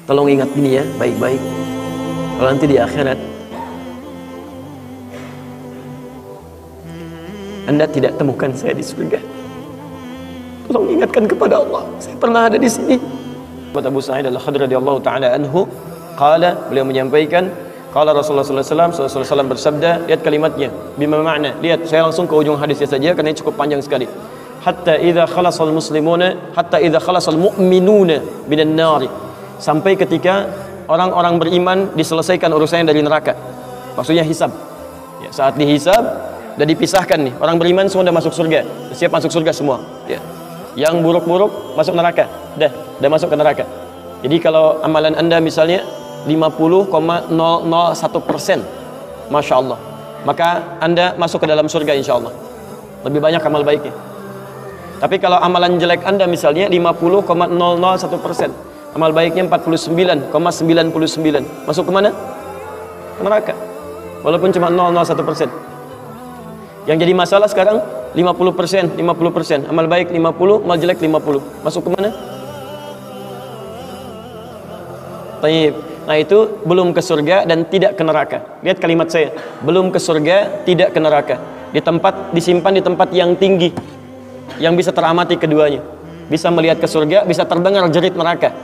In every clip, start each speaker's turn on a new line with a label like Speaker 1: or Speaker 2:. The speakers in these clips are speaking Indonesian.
Speaker 1: Tolong ingat ini ya, baik-baik. Kalau nanti di akhirat Anda tidak temukan saya di surga, tolong ingatkan kepada Allah, saya pernah ada di sini. Abu Sa'id Al-Khudri radhiyallahu taala anhu, beliau menyampaikan, qala Rasulullah sallallahu alaihi wasallam bersabda, lihat kalimatnya, bima makna. Lihat, saya langsung ke ujung hadisnya saja karena ini cukup panjang sekali. Hatta idza khalasal muslimuna, hatta idza khalasal mu'minuna minan nar. Sampai ketika orang-orang beriman diselesaikan urusannya dari neraka. Maksudnya hisab. Ya, saat dihisab udah dipisahkan nih, orang beriman semua udah masuk surga, siap masuk surga semua ya. Yang buruk-buruk masuk neraka, udah masuk ke neraka. Jadi kalau amalan Anda misalnya 50,001%, Masya Allah, maka Anda masuk ke dalam surga insya Allah, lebih banyak amal baiknya. Tapi kalau amalan jelek Anda misalnya 50,001%, amal baiknya 49,99, masuk kemana? Ke neraka, walaupun cuma 0,01%. Yang jadi masalah sekarang 50%, amal baik 50, amal jelek 50. Masuk ke mana? Taib. Nah itu belum ke surga dan tidak ke neraka. Lihat kalimat saya, belum ke surga, tidak ke neraka. Disimpan di tempat yang tinggi, yang bisa teramati keduanya. Bisa melihat ke surga, bisa terdengar jerit neraka.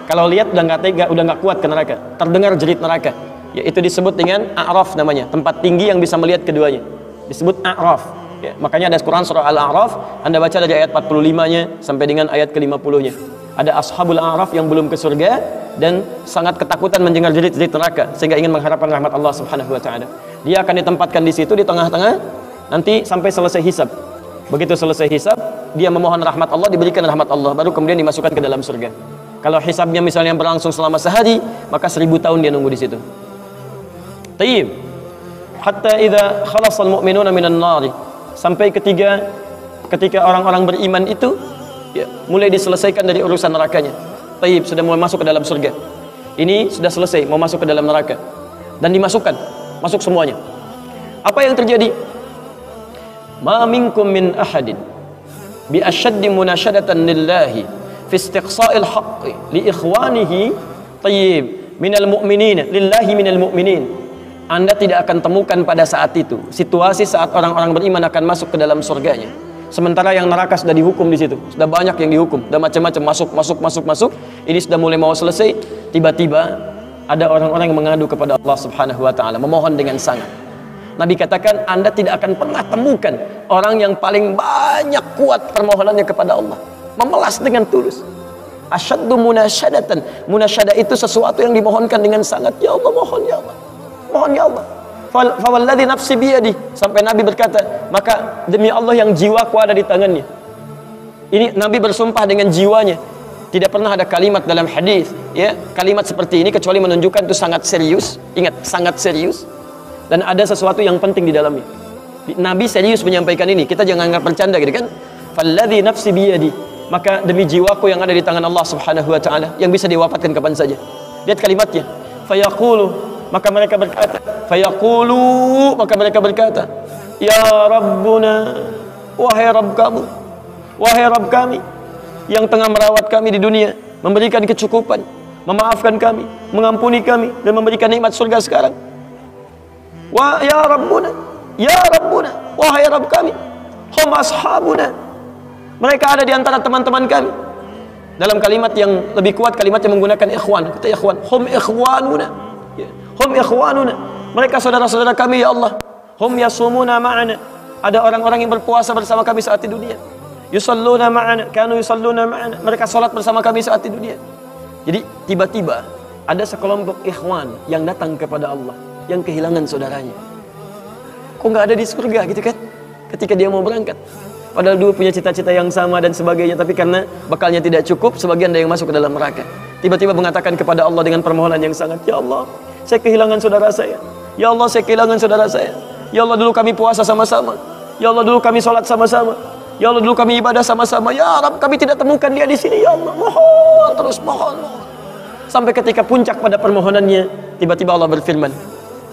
Speaker 1: Kalau lihat udah nggak tega, udah nggak kuat ke neraka. Terdengar jerit neraka. Ya, itu disebut dengan A'raf namanya, tempat tinggi yang bisa melihat keduanya. Disebut A'raf ya, makanya ada Quran surah Al-A'raf, Anda baca dari ayat 45-nya sampai dengan ayat ke-50-nya. Ada ashabul A'raf yang belum ke surga dan sangat ketakutan mendengar jerit-jerit neraka sehingga ingin mengharapkan rahmat Allah Subhanahu wa taala. Dia akan ditempatkan di situ di tengah-tengah nanti sampai selesai hisab. Begitu selesai hisab, dia memohon rahmat Allah, diberikan rahmat Allah, baru kemudian dimasukkan ke dalam surga. Kalau hisabnya misalnya berlangsung selama sehari, maka 1000 tahun dia nunggu di situ. Tayyib. Hatta idza khalasal mu'minuna minan nar, sampai ketika orang-orang beriman itu ya, mulai diselesaikan dari urusan nerakanya. Taib, sudah mulai masuk ke dalam surga. Ini sudah selesai, mau masuk ke dalam neraka dan dimasukkan, masuk semuanya. Apa yang terjadi? Ma minkum min ahadin bi ashaddi munashadatan lillahi fi istiqsa'il haqqi li ikhwanihi tayyib minal mu'minina lillahi minal mu'minin. Anda tidak akan temukan pada saat itu situasi saat orang-orang beriman akan masuk ke dalam surganya, sementara yang neraka sudah dihukum di situ, sudah banyak yang dihukum, sudah macam-macam masuk. Ini sudah mulai mau selesai, tiba-tiba ada orang-orang yang mengadu kepada Allah Subhanahu wa taala, memohon dengan sangat. Nabi katakan, Anda tidak akan pernah temukan orang yang paling banyak kuat permohonannya kepada Allah, memelas dengan tulus. Asyaddu munasyadatan. Munasyadah itu sesuatu yang dimohonkan dengan sangat. Ya Allah, mohon ya Allah, mohon ya Allah. Fawalladzi nafsi biyadi, sampai Nabi berkata, maka demi Allah yang jiwaku ada di tangannya. Ini Nabi bersumpah dengan jiwanya. Tidak pernah ada kalimat dalam hadis ya, kalimat seperti ini kecuali menunjukkan itu sangat serius. Ingat, sangat serius, dan ada sesuatu yang penting di dalamnya. Nabi serius menyampaikan ini, kita jangan anggap bercanda gitu kan. Falladzi nafsi biyadi, maka demi jiwaku yang ada di tangan Allah Subhanahu wa taala, yang bisa diwafatkan kapan saja. Lihat kalimatnya, fayaqulu, maka mereka berkata, fayaqulu, maka mereka berkata, ya Rabbuna, wahai Rabb kamu, wahai Rabb kami yang tengah merawat kami di dunia, memberikan kecukupan, memaafkan kami, mengampuni kami, dan memberikan nikmat surga sekarang. Wa ya Rabbuna, ya Rabbuna, wahai Rabb kami, hum ashabuna, mereka ada di antara teman-teman kami. Dalam kalimat yang lebih kuat, kalimat yang menggunakan ikhwan, kata ikhwan, hum ikhwanuna, hum ikhwanuna, mereka saudara-saudara kami ya Allah. Hum yasumuna ma'ana, ada orang-orang yang berpuasa bersama kami saat di dunia. Yusalluna ma'ana, kanu yusalluna ma'ana, mereka salat bersama kami saat di dunia. Jadi tiba-tiba ada sekelompok ikhwan yang datang kepada Allah, yang kehilangan saudaranya. Kok nggak ada di surga gitu kan? Ketika dia mau berangkat, padahal dua punya cita-cita yang sama dan sebagainya, tapi karena bekalnya tidak cukup, sebagian ada yang masuk ke dalam neraka. Tiba-tiba mengatakan kepada Allah dengan permohonan yang sangat, ya Allah, saya kehilangan saudara saya. Ya Allah, saya kehilangan saudara saya. Ya Allah, dulu kami puasa sama-sama. Ya Allah, dulu kami sholat sama-sama. Ya Allah, dulu kami ibadah sama-sama. Ya Rabb, kami tidak temukan dia di sini. Ya Allah, mohon, terus mohon. Sampai ketika puncak pada permohonannya, tiba-tiba Allah berfirman,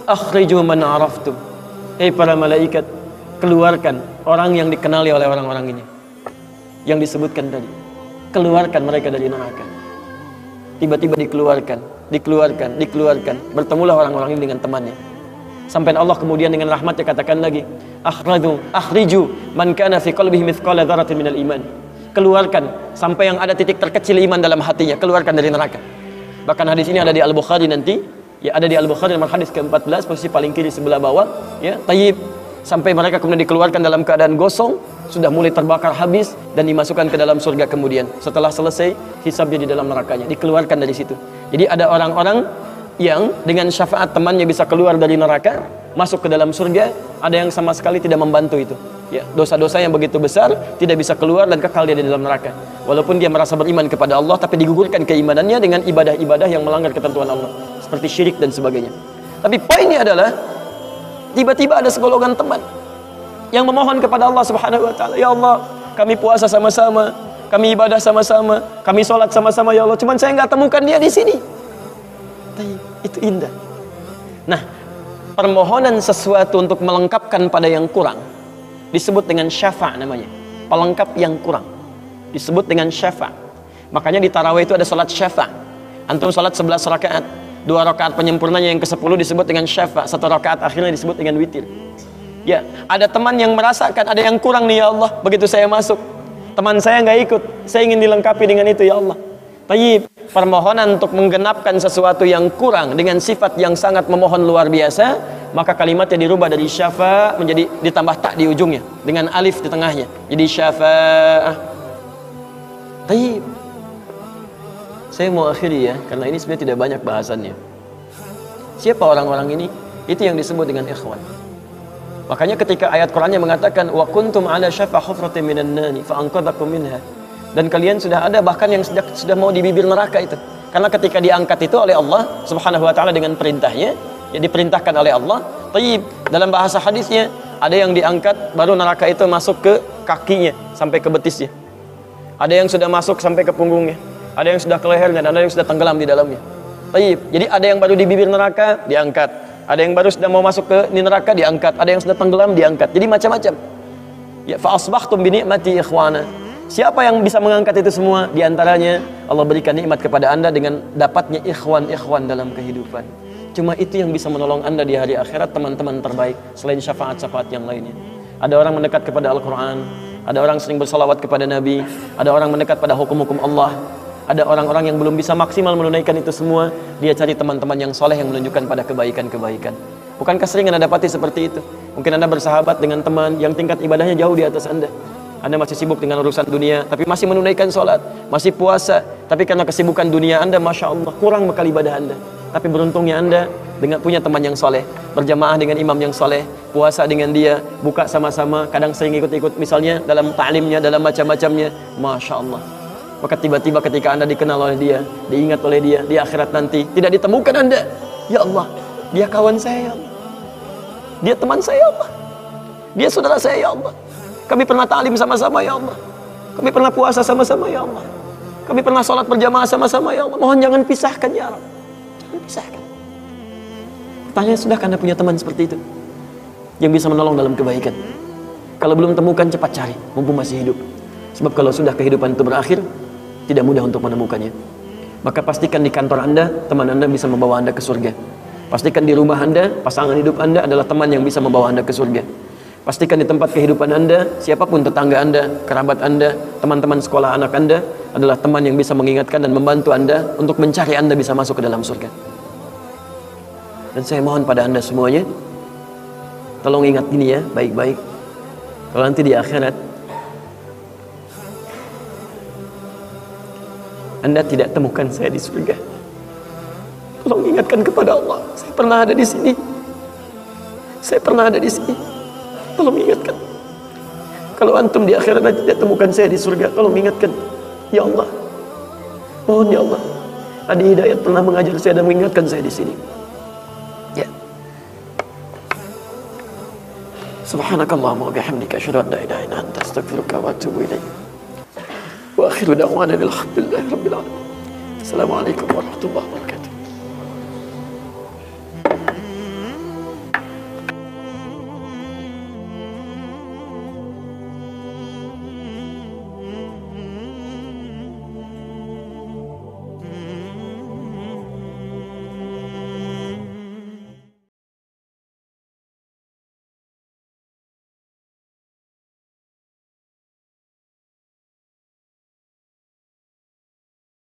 Speaker 1: akhriju man araftum. Para malaikat, keluarkan orang yang dikenali oleh orang-orang ini, yang disebutkan tadi. Keluarkan mereka dari neraka. Tiba-tiba dikeluarkan. Bertemulah orang-orang ini dengan temannya. Sampai Allah kemudian dengan rahmatnya katakan lagi, akhriju man kana fi qalbihi mithqala dzarratin minal iman. Keluarkan sampai yang ada titik terkecil iman dalam hatinya, keluarkan dari neraka. Bahkan hadis ini ada di Al-Bukhari nanti, ya ada di Al-Bukhari nomor hadis ke-14, posisi paling kiri sebelah bawah, ya, tayyib. Sampai mereka kemudian dikeluarkan dalam keadaan gosong, sudah mulai terbakar habis dan dimasukkan ke dalam surga kemudian. Setelah selesai hisabnya di dalam nerakanya, dikeluarkan dari situ. Jadi ada orang-orang yang dengan syafaat temannya bisa keluar dari neraka, masuk ke dalam surga, ada yang sama sekali tidak membantu itu. Ya, dosa-dosa yang begitu besar tidak bisa keluar dan kekal dia di dalam neraka. Walaupun dia merasa beriman kepada Allah, tapi digugurkan keimanannya dengan ibadah-ibadah yang melanggar ketentuan Allah, seperti syirik dan sebagainya. Tapi poinnya adalah tiba-tiba ada segolongan teman yang memohon kepada Allah Subhanahu wa taala, "Ya Allah, kami puasa sama-sama, kami ibadah sama-sama, kami sholat sama-sama ya Allah, cuman saya nggak temukan dia di sini." Itu indah. Nah, permohonan sesuatu untuk melengkapkan pada yang kurang disebut dengan syafa' namanya. Pelengkap yang kurang disebut dengan syafa'. Makanya di tarawih itu ada salat syafa'. Antum salat 11 rakaat, 2 rakaat penyempurnanya yang ke-10 disebut dengan syafa', 1 rakaat akhirnya disebut dengan witir. Ya, ada teman yang merasakan ada yang kurang nih ya Allah, begitu saya masuk, teman saya nggak ikut, saya ingin dilengkapi dengan itu ya Allah. Tayyib, permohonan untuk menggenapkan sesuatu yang kurang dengan sifat yang sangat memohon luar biasa, maka kalimatnya dirubah dari syafa' menjadi ditambah tak di ujungnya dengan alif di tengahnya, jadi syafa'ah. Tayyib. Saya mau akhiri ya, karena ini sebenarnya tidak banyak bahasannya. Siapa orang-orang ini? Itu yang disebut dengan ikhwan. Makanya ketika ayat Qur'annya mengatakan wa kuntum ala syafa hufratin minan nari fa anqadhakum minha. Dan kalian sudah ada bahkan yang sudah mau di bibir neraka itu. Karena ketika diangkat itu oleh Allah Subhanahu wa taala dengan perintahnya, ya diperintahkan oleh Allah. Tayyib, dalam bahasa hadisnya ada yang diangkat baru neraka itu masuk ke kakinya sampai ke betisnya. Ada yang sudah masuk sampai ke punggungnya. Ada yang sudah ke lehernya dan ada yang sudah tenggelam di dalamnya. Tayyib. Jadi ada yang baru di bibir neraka diangkat. Ada yang baru sudah mau masuk ke neraka diangkat. Ada yang sudah tenggelam diangkat. Jadi macam-macam. Ya, fa asbahtum bi ni'mati ikhwana. Siapa yang bisa mengangkat itu semua? Di antaranya Allah berikan nikmat kepada Anda dengan dapatnya ikhwan-ikhwan dalam kehidupan. Cuma itu yang bisa menolong Anda di hari akhirat, teman-teman terbaik selain syafaat-syafaat yang lainnya. Ada orang mendekat kepada Al-Quran, ada orang sering bersalawat kepada Nabi, ada orang mendekat pada hukum-hukum Allah. Ada orang-orang yang belum bisa maksimal menunaikan itu semua, dia cari teman-teman yang soleh yang menunjukkan pada kebaikan-kebaikan. Bukankah sering Anda dapati seperti itu? Mungkin Anda bersahabat dengan teman yang tingkat ibadahnya jauh di atas Anda. Anda masih sibuk dengan urusan dunia, tapi masih menunaikan sholat, masih puasa, tapi karena kesibukan dunia Anda, Masya Allah, kurang bekal ibadah Anda. Tapi beruntungnya Anda dengan punya teman yang soleh, berjamaah dengan imam yang soleh, puasa dengan dia, buka sama-sama, kadang sering ikut-ikut misalnya dalam ta'limnya, dalam macam-macamnya, Masya Allah. Maka tiba-tiba ketika Anda dikenal oleh dia, diingat oleh dia, di akhirat nanti tidak ditemukan Anda, ya Allah, dia kawan saya ya Allah, dia teman saya ya Allah, dia saudara saya ya Allah, kami pernah ta'lim sama-sama ya Allah, kami pernah puasa sama-sama ya Allah, kami pernah sholat berjamaah sama-sama ya Allah, mohon jangan pisahkan ya Allah, jangan pisahkan. Pertanyaan, sudahkah Anda punya teman seperti itu yang bisa menolong dalam kebaikan? Kalau belum temukan, cepat cari mumpung masih hidup, sebab kalau sudah kehidupan itu berakhir, tidak mudah untuk menemukannya. Maka pastikan di kantor Anda, teman Anda bisa membawa Anda ke surga. Pastikan di rumah Anda, pasangan hidup Anda adalah teman yang bisa membawa Anda ke surga. Pastikan di tempat kehidupan Anda, siapapun tetangga Anda, kerabat Anda, teman-teman sekolah anak Anda adalah teman yang bisa mengingatkan dan membantu Anda untuk mencari Anda bisa masuk ke dalam surga. Dan saya mohon pada Anda semuanya, tolong ingat ini ya, baik-baik. Kalau nanti di akhirat Anda tidak temukan saya di surga, tolong ingatkan kepada Allah, saya pernah ada di sini, saya pernah ada di sini. Tolong ingatkan. Kalau antum di akhirat tidak temukan saya di surga, tolong ingatkan. Ya Allah, mohon ya Allah, Adi Hidayat pernah mengajar saya dan mengingatkan saya di sini. Ya. Subhanakallahumma wa bihamdika asyhadu an la ilaha illa anta astaghfiruka wa atubu ilaik. Wa akhiru da'wana alhamdulillahi rabbil alamin. Assalamualaikum warahmatullahi wabarakatuh.